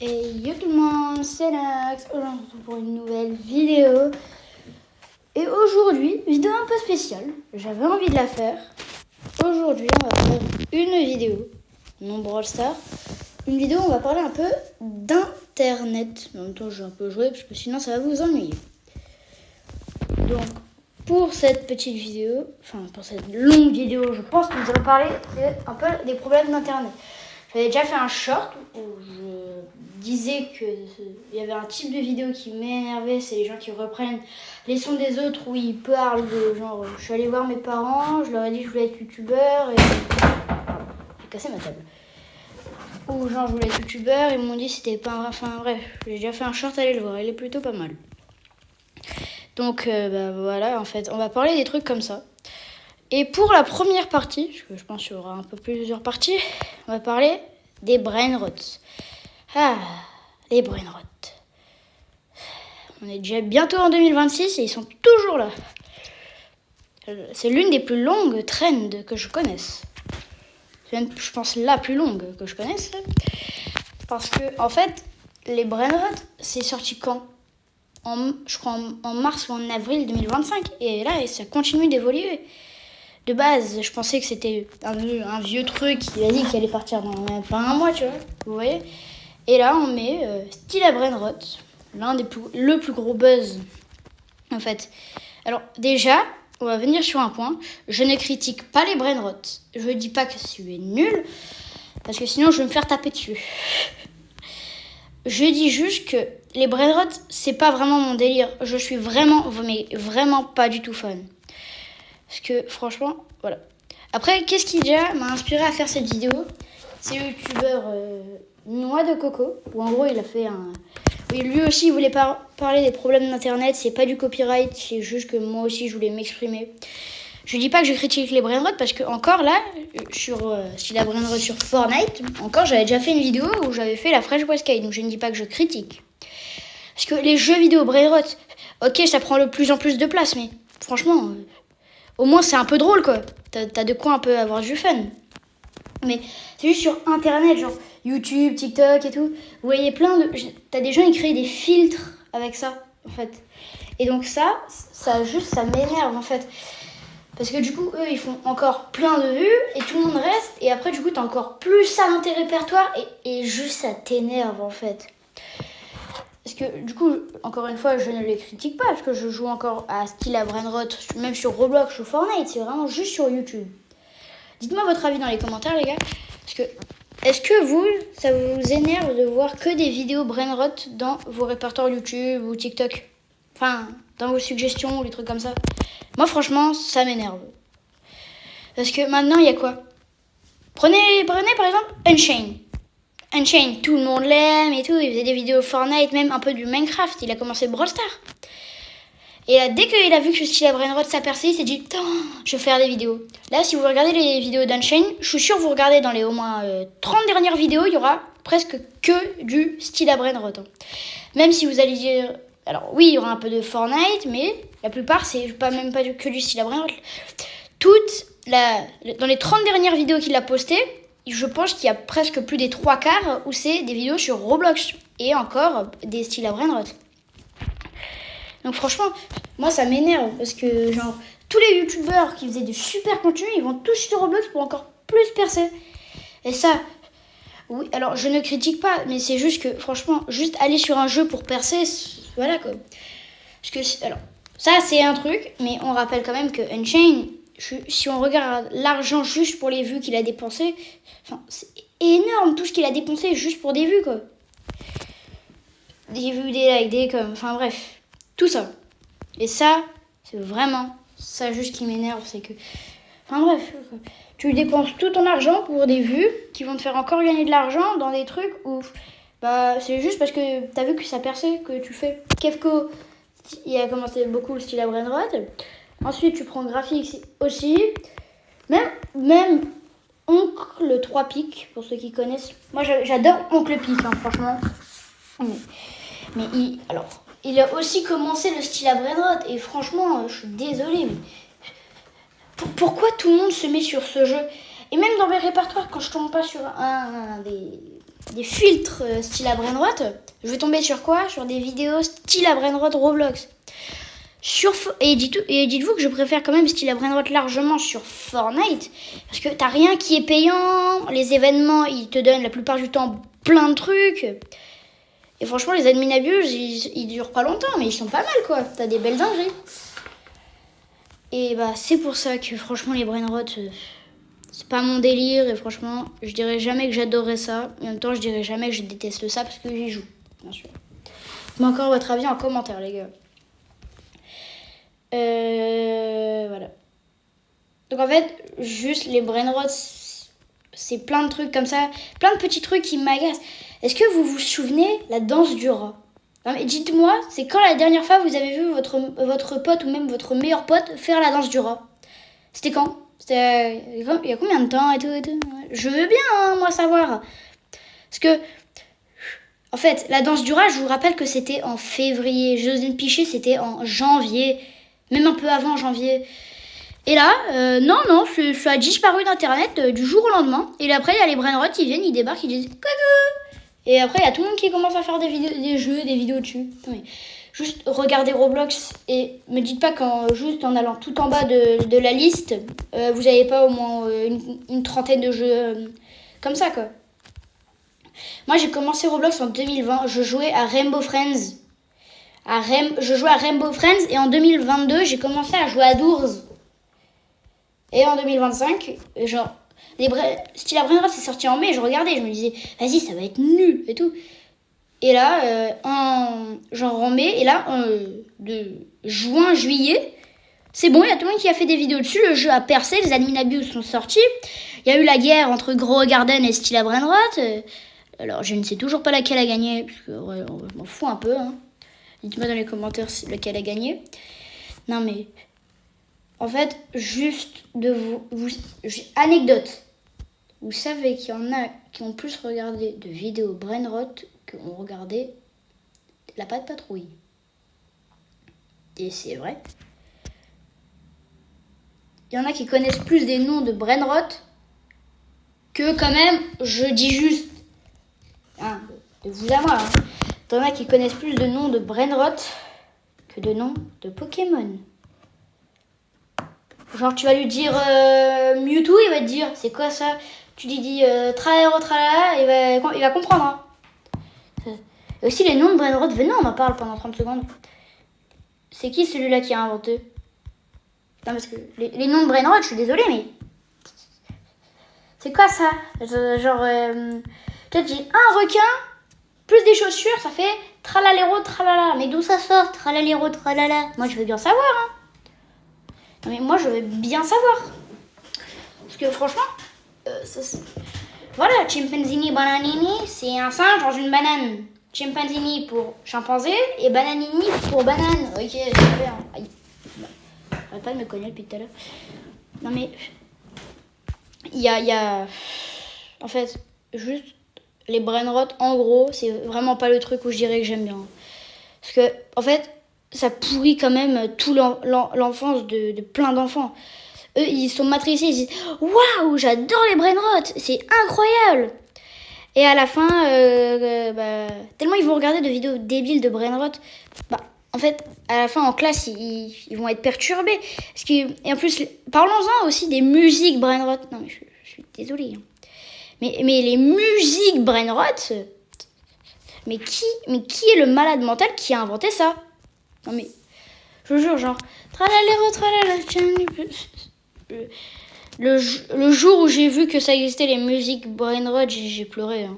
Et yo tout le monde, c'est Nax. Aujourd'hui on se retrouve pour une nouvelle vidéo. Et aujourd'hui, vidéo un peu spéciale. J'avais envie de la faire. Aujourd'hui, on va faire une vidéo, non Brawl Stars. Une vidéo où on va parler un peu d'internet. En même temps, je vais un peu jouer parce que sinon ça va vous ennuyer. Donc, pour cette petite vidéo, enfin pour cette longue vidéo, je pense que nous allons parler un peu des problèmes d'internet. J'avais déjà fait un short où je disais qu'il y avait un type de vidéo qui m'énervait, c'est les gens qui reprennent les sons des autres où ils parlent de genre je suis allée voir mes parents, je leur ai dit que je voulais être youtubeur et j'ai cassé ma table. Ou genre je voulais être youtubeur, ils m'ont dit c'était pas enfin bref, j'ai déjà fait un short, allez le voir, il est plutôt pas mal. Donc voilà, en fait, on va parler des trucs comme ça. Et pour la première partie, parce que je pense qu'il y aura un peu plusieurs parties, on va parler des brain rots. Ah, les brain rots. On est déjà bientôt en 2026 et ils sont toujours là. C'est l'une des plus longues trends que je connaisse. C'est même, je pense, la plus longue que je connaisse. Parce que, en fait, les brain rots, c'est sorti quand ? Je crois en mars ou en avril 2025. Et là, ça continue d'évoluer. De base, je pensais que c'était un vieux truc qui a dit qu'il allait partir dans même pas un mois, tu vois. Vous voyez ? Et là, on met Stila Brainrot, le plus gros buzz, en fait. Alors, déjà, on va venir sur un point. Je ne critique pas les Brainrot. Je ne dis pas que c'est nul, parce que sinon, je vais me faire taper dessus. Je dis juste que les Brainrot, c'est pas vraiment mon délire. Je suis vraiment pas du tout fan. Parce que franchement, voilà. Après, qu'est-ce qui déjà m'a inspiré à faire cette vidéo ? C'est le youtubeur Noix de Coco, où en gros il a fait un... Oui, lui aussi il voulait parler des problèmes d'internet, c'est pas du copyright, c'est juste que moi aussi je voulais m'exprimer. Je dis pas que je critique les brainrots parce que encore là, si la brainrot sur Fortnite, encore j'avais déjà fait une vidéo où j'avais fait la Fresh Cascade, donc je ne dis pas que je critique. Parce que les jeux vidéo brainrot, ok ça prend de plus en plus de place, mais franchement... au moins, c'est un peu drôle, quoi. T'as de quoi un peu avoir du fun. Mais c'est juste sur Internet, genre YouTube, TikTok et tout. Vous voyez t'as des gens qui créent des filtres avec ça, en fait. Et donc ça m'énerve, en fait. Parce que du coup, eux, ils font encore plein de vues et tout le monde reste. Et après, du coup, t'as encore plus ça dans tes répertoires et juste ça t'énerve, en fait. Parce que du coup, encore une fois, je ne les critique pas parce que je joue encore à Stila Brainrot, même sur Roblox ou Fortnite, c'est vraiment juste sur YouTube. Dites-moi votre avis dans les commentaires, les gars. Parce que, est-ce que ça vous énerve de voir que des vidéos Brainrot dans vos répertoires YouTube ou TikTok ? Enfin, dans vos suggestions ou les trucs comme ça. Moi, franchement, ça m'énerve. Parce que maintenant, il y a quoi ? Prenez par exemple Unchained. Unchained, tout le monde l'aime et tout, il faisait des vidéos Fortnite, même un peu du Minecraft, il a commencé Brawl Stars. Et là, dès qu'il a vu que Stila Brainrot ça percé, il s'est dit « je vais faire des vidéos ». Là, si vous regardez les vidéos d'Unchained, je suis sûre que vous regardez dans les au moins 30 dernières vidéos, il y aura presque que du Stila Brainrot. Même si vous allez dire... Alors oui, il y aura un peu de Fortnite, mais la plupart, c'est même pas que du Stila Brainrot. Dans les 30 dernières vidéos qu'il a postées, je pense qu'il y a presque plus des 3/4 où c'est des vidéos sur Roblox et encore des Stila Brainrot. Donc franchement, moi ça m'énerve parce que genre tous les youtubeurs qui faisaient de super contenu, ils vont tous sur Roblox pour encore plus percer. Et ça, oui, alors je ne critique pas, mais c'est juste que franchement, juste aller sur un jeu pour percer, voilà quoi. Parce que, alors, ça c'est un truc, mais on rappelle quand même que Unchained, si on regarde l'argent juste pour les vues qu'il a dépensé, enfin, c'est énorme tout ce qu'il a dépensé juste pour des vues, quoi. Des vues, des likes, des coms, enfin bref, tout ça. Et ça, c'est vraiment ça juste qui m'énerve, c'est que... Enfin bref, quoi. Tu dépenses tout ton argent pour des vues qui vont te faire encore gagner de l'argent dans des trucs où... Bah, c'est juste parce que t'as vu que ça perçait que tu fais. Kefko, il a commencé beaucoup le Stila Brainrot. Ensuite, tu prends Graphics aussi. Même Oncle 3 Pics, pour ceux qui connaissent. Moi, j'adore Oncle Pic, hein, franchement. Mais il a aussi commencé le Stila Brainrot. Et franchement, je suis désolée, mais pourquoi tout le monde se met sur ce jeu ? Et même dans mes répertoires, quand je tombe pas sur un des des filtres style à brainrot, je vais tomber sur quoi? Sur des vidéos style à brainrot Roblox. Et dites-vous que je préfère quand même style à brainrot largement sur Fortnite. Parce que t'as rien qui est payant. Les événements, ils te donnent la plupart du temps plein de trucs. Et franchement, les admin abuse, ils durent pas longtemps, mais ils sont pas mal, quoi. T'as des belles dingueries. Et bah, c'est pour ça que franchement, les brainrot, c'est pas mon délire. Et franchement, je dirais jamais que j'adorerais ça. En même temps, je dirais jamais que je déteste ça parce que j'y joue, bien sûr. Dites-moi encore votre avis en commentaire, les gars. Voilà. Donc en fait, juste les brainrot, c'est plein de trucs comme ça, plein de petits trucs qui m'agacent. Est-ce que vous vous souvenez la danse du rat? Non mais dites-moi, c'est quand la dernière fois vous avez vu votre pote ou même votre meilleur pote faire la danse du rat? C'était quand? C'était il y a combien de temps et tout. Je veux bien, hein, moi savoir. Parce que en fait, la danse du rat, je vous rappelle que c'était en février. Joselyne Piché, c'était en janvier. Même un peu avant janvier. Et là, non, ça a disparu d'internet du jour au lendemain. Et après, il y a les brainrot qui viennent, ils débarquent, ils disent coucou. Et après, il y a tout le monde qui commence à faire des jeux, des vidéos dessus. Non, mais juste regardez Roblox et me dites pas juste en allant tout en bas de la liste, vous n'avez pas au moins une trentaine de jeux comme ça, quoi. Moi, j'ai commencé Roblox en 2020. Je jouais à Rainbow Friends. Je jouais à Rainbow Friends et en 2022, j'ai commencé à jouer à Doors. Et en 2025, genre, style à brainrot, c'est sorti en mai, je regardais, je me disais, vas-y, ça va être nul et tout. Et là, en mai, et là, de juin, juillet, c'est bon, il y a tout le monde qui a fait des vidéos dessus, le jeu a percé, les admin abuse sont sortis. Il y a eu la guerre entre Grow Garden et style à brainrot. Alors, je ne sais toujours pas laquelle a gagné, parce que ouais, je m'en fous un peu, hein. Dites-moi dans les commentaires lequel a gagné. Non mais, en fait, juste anecdote. Vous savez qu'il y en a qui ont plus regardé de vidéos brainrot qu'on regardait la Patte Patrouille. Et c'est vrai. Il y en a qui connaissent plus des noms de brainrot que quand même, je dis juste, hein, de vous à moi, hein. Il y en a qui connaissent plus de noms de brainrot que de noms de Pokémon. Genre tu vas lui dire Mewtwo, il va te dire c'est quoi ça? Tu lui dis Tralero tralala, il va comprendre, hein. Et aussi les noms de brainrot, venez on en parle pendant 30 secondes. C'est qui celui-là qui a inventé? Non parce que les noms de brainrot, je suis désolée mais... C'est quoi ça? Genre... tu te dis un requin, plus des chaussures, ça fait tralalero tralala. Mais d'où ça sort tralalero tralala? Moi je veux bien savoir, hein. Non mais moi je veux bien savoir. Parce que franchement, voilà, chimpanzini bananini, c'est un singe dans une banane. Chimpanzini pour chimpanzé et bananini pour banane. Ok, c'est bien. Aïe. J'arrête pas de me cogner depuis tout à l'heure. Non mais, il y a... En fait, juste les brainrot, en gros, c'est vraiment pas le truc où je dirais que j'aime bien. Parce que, en fait, ça pourrit quand même tout l'enfance de plein d'enfants. Eux, ils sont matricés, ils disent « Waouh, j'adore les brainrot, c'est incroyable !» Et à la fin, tellement ils vont regarder de vidéos débiles de brainrot, en fait, à la fin, en classe, ils vont être perturbés. Et en plus, parlons-en aussi des musiques brainrot. Non, mais je suis désolée. Hein. Mais les musiques brainrot, mais qui est le malade mental qui a inventé ça? Non mais, je vous jure, genre, le jour où j'ai vu que ça existait les musiques brainrot, j'ai pleuré. Hein.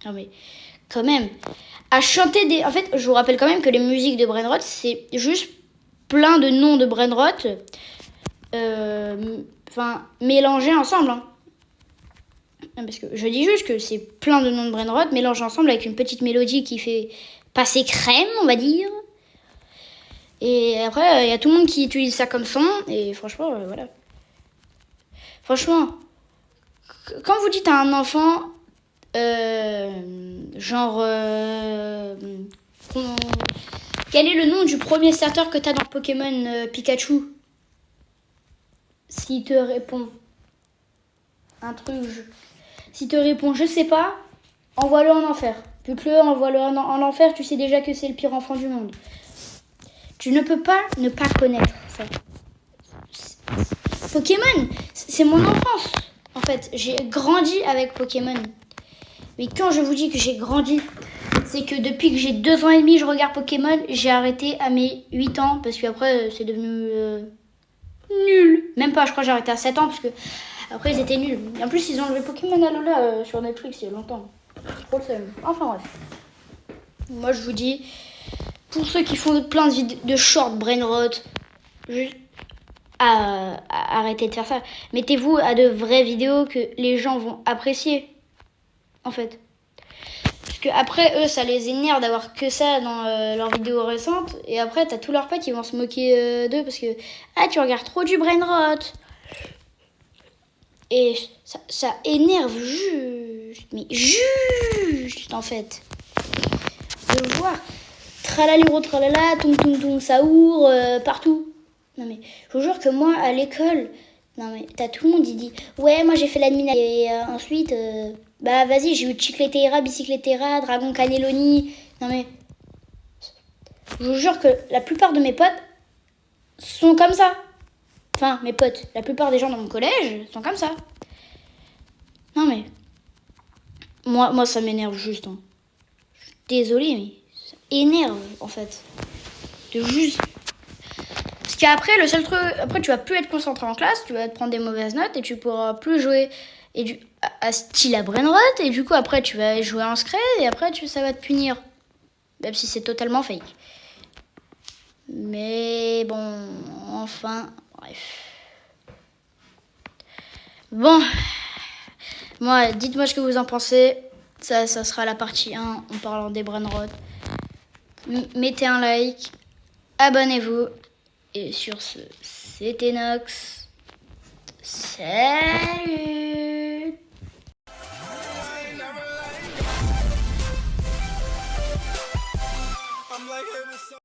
Non mais, quand même, à chanter des... En fait, je vous rappelle quand même que les musiques de brainrot, c'est juste plein de noms de brainrot, mélangés ensemble. Hein. Parce que je dis juste que c'est plein de noms de brainrot mélangés ensemble avec une petite mélodie qui fait passer crème, on va dire. Et après, il y a tout le monde qui utilise ça comme son. Et franchement, voilà. Franchement, quand vous dites à un enfant, quel est le nom du premier starter que t'as dans Pokémon Pikachu? S'il te répond un truc... S'il te répond, je sais pas, envoie-le en enfer. Bute-le, envoie-le en enfer, tu sais déjà que c'est le pire enfant du monde. Tu ne peux pas ne pas connaître ça. Pokémon, c'est mon enfance. En fait, j'ai grandi avec Pokémon. Mais quand je vous dis que j'ai grandi, c'est que depuis que j'ai 2 ans et demi, je regarde Pokémon. J'ai arrêté à mes 8 ans parce qu'après, c'est devenu nul. Même pas, je crois que j'ai arrêté à 7 ans parce que après, ils étaient nuls. Et en plus, ils ont enlevé Pokémon Alola sur Netflix il y a longtemps. Trop le seum. Enfin bref. Moi, je vous dis, pour ceux qui font plein de short brain rot, juste arrêtez de faire ça. Mettez-vous à de vraies vidéos que les gens vont apprécier. En fait. Parce que après, eux, ça les énerve d'avoir que ça dans leurs vidéos récentes. Et après, t'as tous leurs potes qui vont se moquer d'eux parce que tu regardes trop du brain rot. Et ça énerve juste. Mais juste, en fait. De le voir. Tralaliro, tralala, tung tung tung, saour, partout. Non mais, je vous jure que moi, à l'école, non mais, t'as tout le monde, il dit, ouais, moi j'ai fait l'admin. Et ensuite, bah vas-y, j'ai eu Chicletera, Bicycletera, Dragon Cannelloni. Non mais, je vous jure que la plupart de mes potes sont comme ça. Enfin, mes potes, la plupart des gens dans mon collège sont comme ça. Non mais, moi ça m'énerve juste. Hein. Je suis désolée, mais ça énerve en fait. De juste... Parce qu'après, le seul truc, après tu vas plus être concentré en classe, tu vas te prendre des mauvaises notes et tu pourras plus jouer à style à brainrot et du coup après tu vas jouer en scred et après ça va te punir. Même si c'est totalement fake. Mais bon, enfin, bref. Bon, moi, dites-moi ce que vous en pensez. Ça sera la partie 1 en parlant des brainrot. Mettez un like, abonnez-vous. Et sur ce, c'était Nox. Salut!